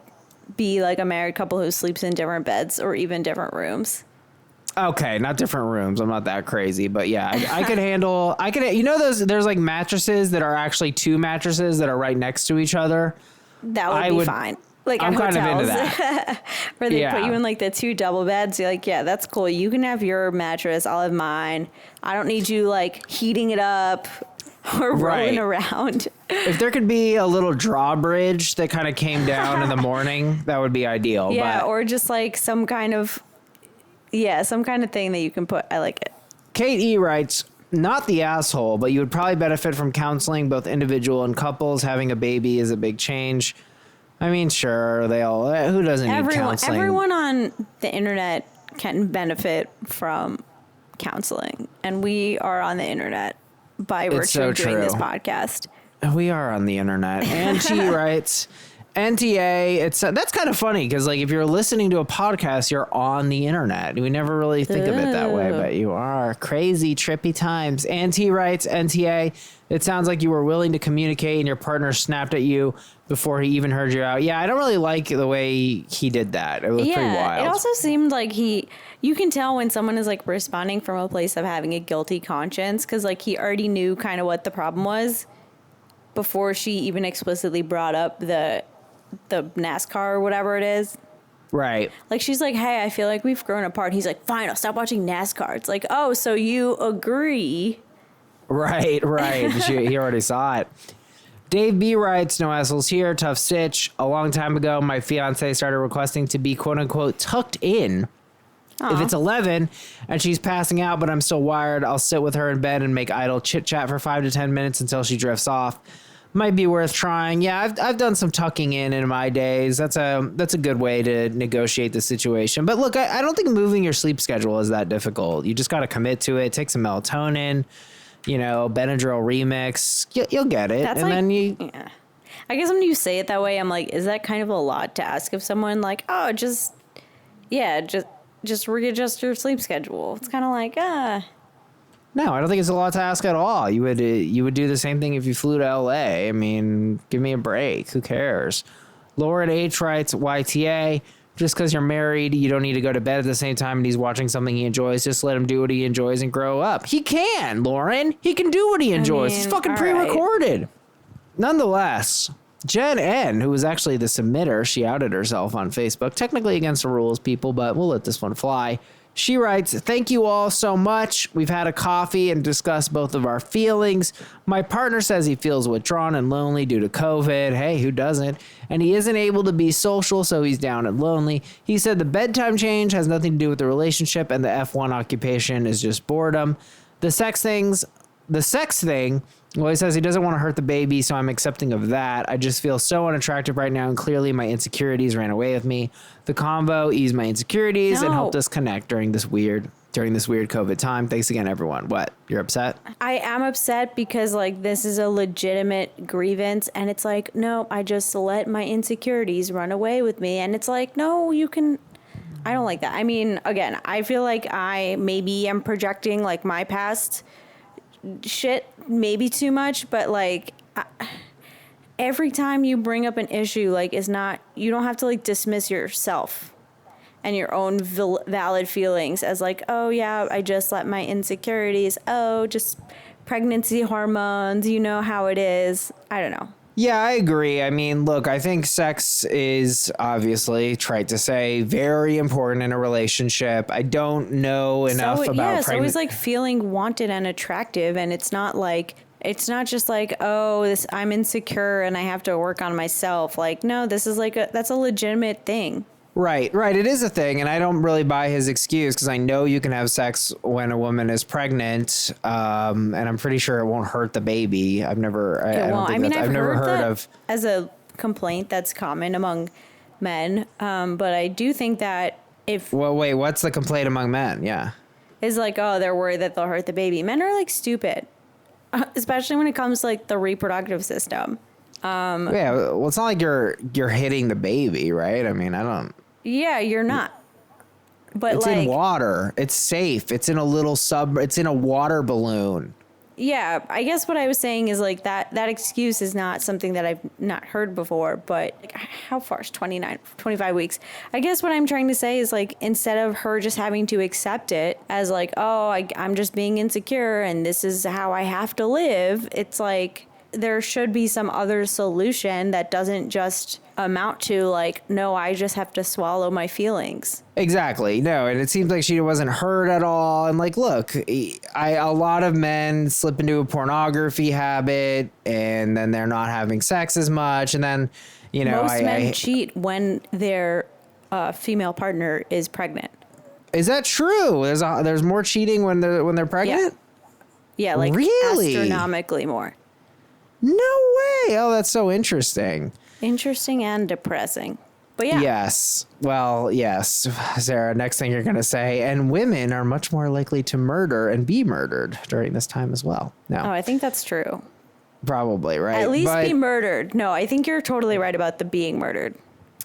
be like a married couple who sleeps in different beds or even different rooms. Okay, not different rooms. I'm not that crazy, but yeah, I could handle. There's like mattresses that are actually two mattresses that are right next to each other. That would be fine. Like I'm kind of into that. Where they put you in like the two double beds. You're like, yeah, that's cool. You can have your mattress. I'll have mine. I don't need you like heating it up or rolling around. If there could be a little drawbridge that kind of came down in the morning, that would be ideal. Yeah, or just like some kind of thing that you can put. I like it. Kate E writes, not the asshole, but you would probably benefit from counseling, both individual and couples. Having a baby is a big change. I mean, sure, who doesn't need counseling? Everyone on the internet can benefit from counseling, and we are on the internet by virtue of doing this podcast. We are on the internet. And she writes, NTA, that's kind of funny because like if you're listening to a podcast, you're on the internet. We never really think of it that way, but you are. Crazy, trippy times. And he writes, NTA, it sounds like you were willing to communicate and your partner snapped at you before he even heard you out. Yeah, I don't really like the way he did that. It was pretty wild. It also seemed like you can tell when someone is like responding from a place of having a guilty conscience because like he already knew kind of what the problem was before she even explicitly brought up the NASCAR or whatever it is. Right. Like she's like, hey, I feel like we've grown apart. He's like, fine, I'll stop watching NASCAR. It's like, oh, so you agree. Right. He already saw it. Dave B writes, no assholes here, tough sitch. A long time ago, my fiance started requesting to be quote unquote tucked in. Aww. If it's 11 and she's passing out, but I'm still wired, I'll sit with her in bed and make idle chit chat for 5 to 10 minutes until she drifts off. Might be worth trying. Yeah, I've done some tucking in my days. That's a good way to negotiate the situation. But look, I don't think moving your sleep schedule is that difficult. You just got to commit to it. Take some melatonin, Benadryl remix. You'll get it. That's yeah. I guess when you say it that way, I'm like, is that kind of a lot to ask of someone? Like, oh, just readjust your sleep schedule. It's kind of like, No, I don't think it's a lot to ask at all. You would do the same thing if you flew to LA. I mean, give me a break. Who cares? Lauren H writes, YTA, just because you're married, you don't need to go to bed at the same time and he's watching something he enjoys. Just let him do what he enjoys and grow up. He can, Lauren. He can do what he enjoys. It's fucking pre-recorded. Right. Nonetheless, Jen N, who was actually the submitter, she outed herself on Facebook. Technically against the rules, people, but we'll let this one fly. She writes, thank you all so much. We've had a coffee and discussed both of our feelings. My partner says he feels withdrawn and lonely due to COVID. Hey, who doesn't? And he isn't able to be social, so he's down and lonely. He said the bedtime change has nothing to do with the relationship and the F1 occupation is just boredom. The sex thing, well, he says he doesn't want to hurt the baby, so I'm accepting of that. I just feel so unattractive right now, and clearly my insecurities ran away with me. The convo eased my insecurities and helped us connect during this weird COVID time. Thanks again, everyone. What? You're upset? I am upset because, like, this is a legitimate grievance, and it's like, no, I just let my insecurities run away with me. And it's like, no, you can... I don't like that. I mean, again, I feel like I maybe am projecting, like, my past shit maybe too much, but like every time you bring up an issue, like you don't have to like dismiss yourself and your own valid feelings as like, oh yeah, I just let my insecurities, just pregnancy hormones, you know how it is. I don't know. Yeah, I agree. I mean, look, I think sex is obviously, trite to say, very important in a relationship. I don't know enough about pregnancy. It's always like feeling wanted and attractive, and it's not just like, oh, I'm insecure and I have to work on myself. Like, no, this is that's a legitimate thing. Right. It is a thing, and I don't really buy his excuse because I know you can have sex when a woman is pregnant, and I'm pretty sure it won't hurt the baby. I've never heard of as a complaint that's common among men, but I do think that wait, what's the complaint among men? Yeah, is like, oh, they're worried that they'll hurt the baby. Men are like stupid, especially when it comes to like the reproductive system. Yeah, well, it's not like you're hitting the baby, right? I mean, I don't. Yeah, you're not. But it's in water. It's safe. It's in a little it's in a water balloon. Yeah, I guess what I was saying is like that excuse is not something that I've not heard before, but like, how far is 25 weeks? I guess what I'm trying to say is like, instead of her just having to accept it as like, oh, I'm just being insecure and this is how I have to live. It's like, there should be some other solution that doesn't just amount to like, no, I just have to swallow my feelings. Exactly. No, and it seems like she wasn't hurt at all. And like, look, a lot of men slip into a pornography habit and then they're not having sex as much. And then, you know, most men cheat when their female partner is pregnant. Is that true? There's more cheating when they're pregnant? Yeah, like really? Astronomically more. No way. Oh, that's so interesting. Interesting and depressing. But yeah. Yes. Well, yes. Sarah, next thing you're going to say, and women are much more likely to murder and be murdered during this time as well. No. Oh, I think that's true. Probably, right? At least be murdered. No, I think you're totally right about the being murdered.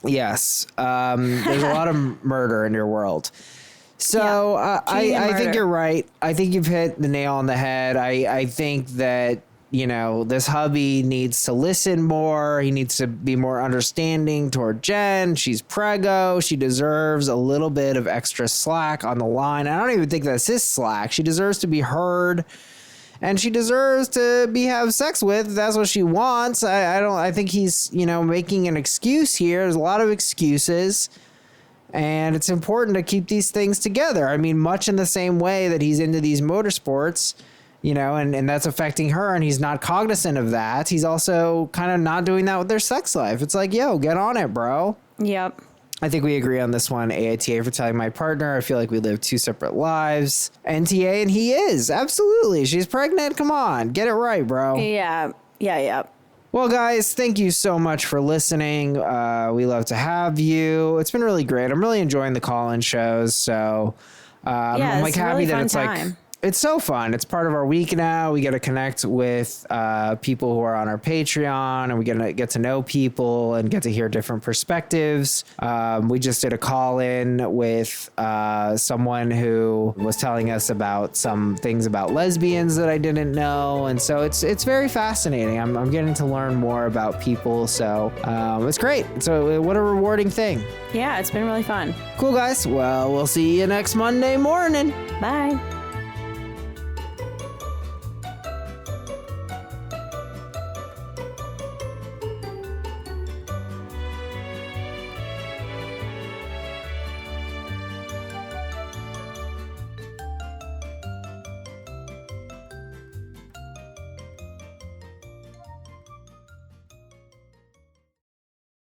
Yes. There's a lot of murder in your world. So I think you're right. I think you've hit the nail on the head. I think that, you know, this hubby needs to listen more. He needs to be more understanding toward Jen. She's preggo. She deserves a little bit of extra slack on the line. I don't even think that's his slack. She deserves to be heard, and she deserves to have sex with. That's what she wants. I think he's, you know, making an excuse here. There's a lot of excuses, and it's important to keep these things together. I mean, much in the same way that he's into these motorsports, you know, and that's affecting her, and he's not cognizant of that. He's also kind of not doing that with their sex life. It's like, yo, get on it, bro. Yep. I think we agree on this one. AITA for telling my partner. I feel like we live two separate lives. NTA, and he is. Absolutely. She's pregnant. Come on. Get it right, bro. Yeah. Well, guys, thank you so much for listening. We love to have you. It's been really great. I'm really enjoying the call-in shows. So I'm like happy that it's time. Like... It's so fun. It's part of our week now. We get to connect with people who are on our Patreon, and we get to know people and get to hear different perspectives. We just did a call-in with someone who was telling us about some things about lesbians that I didn't know, and so it's very fascinating. I'm getting to learn more about people, so it's great. So what a rewarding thing. Yeah, it's been really fun. Cool, guys. Well, we'll see you next Monday morning. Bye.